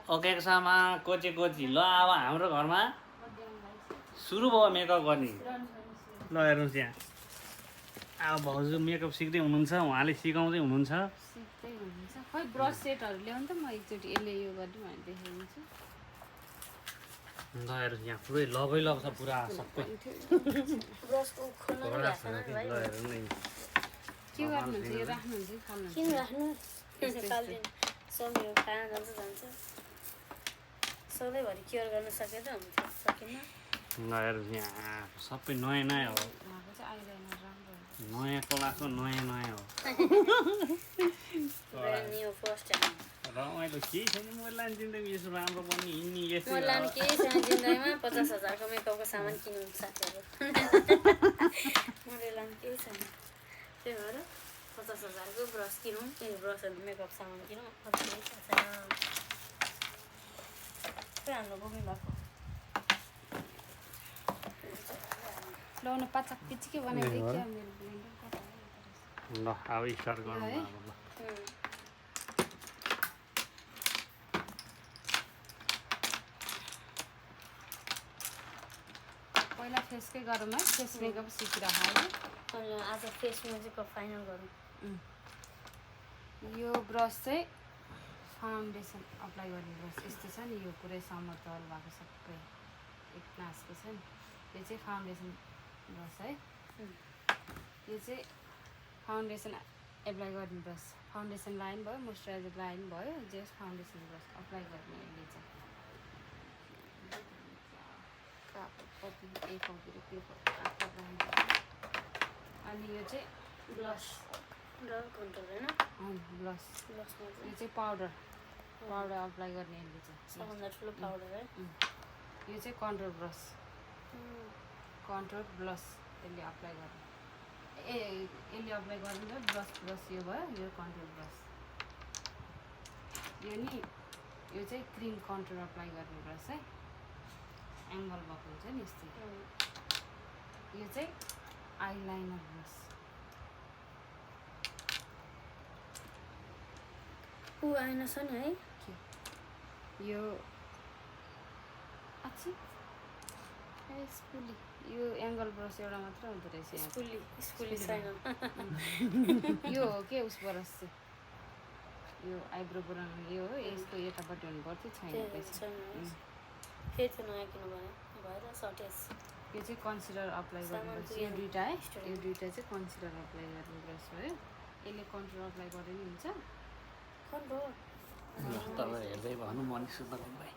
ओकेक्सामा कोची कोची ल अब हाम्रो घरमा सुरु भयो मेकअप गर्ने ल हेर्नुहोस् यहाँ अब भाउजू मेकअप सिक्दै हुनुहुन्छ उहाँले सिकाउँदै हुनुहुन्छ सिक्दै हुनुहुन्छ खै ब्रस सेटहरू ल्याउनु त म एकचोटि यसले यो गर्नु भने देखाइदिन्छु ल हेर्नुहोस् यहाँ पुरै लगै लग छ पुरा सबै ब्रसको खोल्न ल हेर्नु नि के गर्नुहुन्छ यो राख्नुहुन्छ कि फाल्नुहुन्छ किन राख्नु कालदिन समय खाना जान्छ सधैँभरि केयर गर्न सके त हुन्छ सकिन्न ल हेर्नुहोस् यहाँ सबै नयाँ नयाँ हो उहाँको चाहिँ आइलाइनर राम्रो हुन्छ नयाँ क्लासको नयाँ नयाँ हो ब्रान्ड न्यू फर्स्ट टाइम रमाइलो केही छैन मैले लाने जिन्दगी यसो राम्रो पनि हिँड्ने म यस्तै लाने केही छैन जिन्दगीमा 50,000 को मेकअपको सामान किन्नु साथीहरू मैले लाने केही छैन त्यही भएर 50,000 को ब्रस किनौँ ब्रस अनि मेकअप सामान किनौँ अरू केही छैन हाम्रो बोक्नु भएको लाउन पाचक पिचिकै बनाइदिए क्या मेरो ब्लेन्डर ल अब स्टार्ट गरौँ है? अब ल पहिला फेसकै गरौँ है फेस मेकअप सिकिराख है अनि आज फेसमा चाहिँ फाइनल गरौँ यो ब्रस चाहिँ फाउन्डेसन अप्लाई गर्ने ब्रस यस्तो छ नि यो पुरै समतल भएको सबै एक नासको छ नि यो चाहिँ फाउन्डेसन ब्रस है यो चाहिँ फाउन्डेसन एप्लाई गर्ने ब्रस फाउन्डेसन लाइन भयो मोइस्चराइजर लाइन भयो जस्ट फाउन्डेसन ब्रस अप्लाई गर्ने यसले चाहिँ अनि यो चाहिँ ब्लस र कन्ट्रोल होइन ब्लस ब्लसमा यो चाहिँ पाउडर अप्लाई गर्ने यसले चाहिँ सबभन्दा ठुलो पाउडर है यो चाहिँ कन्ट्रोल ब्रस यसले अप्लाई गर्ने यसले अप्लाई गर्नु त ब्रस यो भयो यो कन्ट्रोल ब्रस यो नि यो चाहिँ क्रिम कन्ट्रोल अप्लाई गर्ने ब्रस है एङ्गल भएको हुन्छ नि यस्तै यो चाहिँ आइलाइनर ब्रस ऊ आएन छ नि है यो अच्छी स्कुली यो एङ्गल ब्रस एउटा मात्र हुँदो रहेछ यहाँ स्कुली छैन यो हो के उस ब्रस चाहिँ यो आइब्रो बनाउनु यो हो यसको यतापट्टि हुनुपर्थ्यो छैन फेरि त्यो नयाँ किन्नु भएर सर्टेज यो चाहिँ कन्सिलर अप्लाई गर्ने ब्रस यो दुइटा है यो दुइटा चाहिँ कन्सिलर अप्लाई गर्ने ब्रस हो यसले कन्ट्रोल अप्लाई गर्दा नि हुन्छ कन्ट्रोल तपाईँ हेर्दै भन्नु मनिष सुब्बाको भाइ